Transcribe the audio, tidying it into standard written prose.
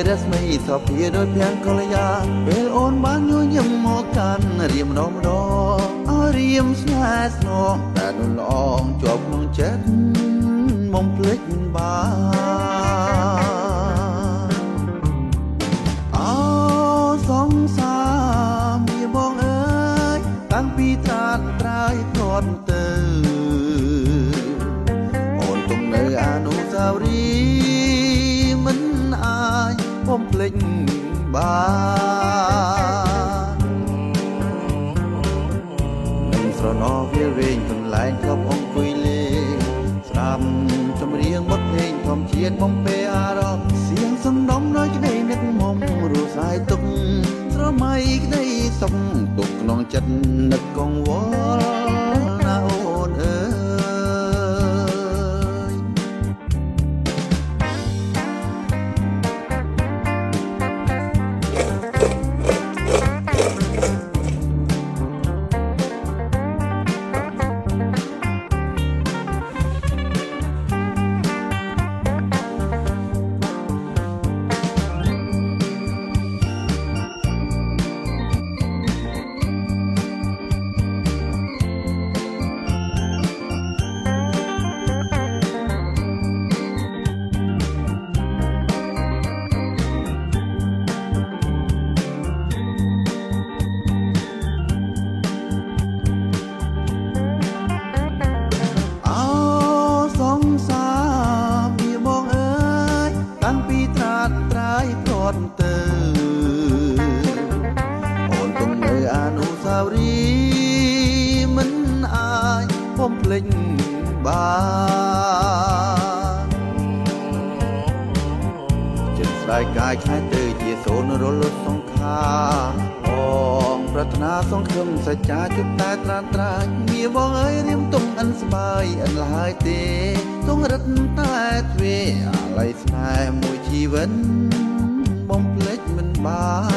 រស្មីសភាដោយភាំងកល្យាពេលអូនបានញញឹមមកកាន់រៀមម្ដងអើរៀមស្នេហ៍ស្នងតែនោះឡងជាប់ក្នុងចិត្តមកភ្លេចបានអោសង្សារមានបងអើយតាំងពីត្រានត្រើយព្រាត់ទៅអូនទុំនៅអនុស្សាវរីយ៍មិនអាចបំភ្លេចបាននឹងស្រណោវាវែងកន្លែងធ្លាប់អង្គុយលេងស្ដាប់ចម្រៀងបទភ្លេងធម្មជាតិបំពេអារម្មណ៍សៀងសំដំដោយក្តីនឹកមុំរស់សាយទុកស្រមៃក្តីសុខទុកក្នុងចិត្តនឹកកង្វល់ណាអូនអើយទៅអូនទុំនៅអនុស្សាវរីយ៍មិនអាចបំភ្លេចបានចិត្តស្ដាយកាយខ្លាយទៅជាសូនរលត់សង្ខារបងប្រាថ្នាសង្ឃឹមសច្ចាជុំតែត្រានត្រាញមានបងអើយរៀមទុំអិនស្បាយអិនឡើយទេទងរិតតែទ្វេអាល័យស្នេហ៍មួយជីវិតបំភ្លេចមិនបាន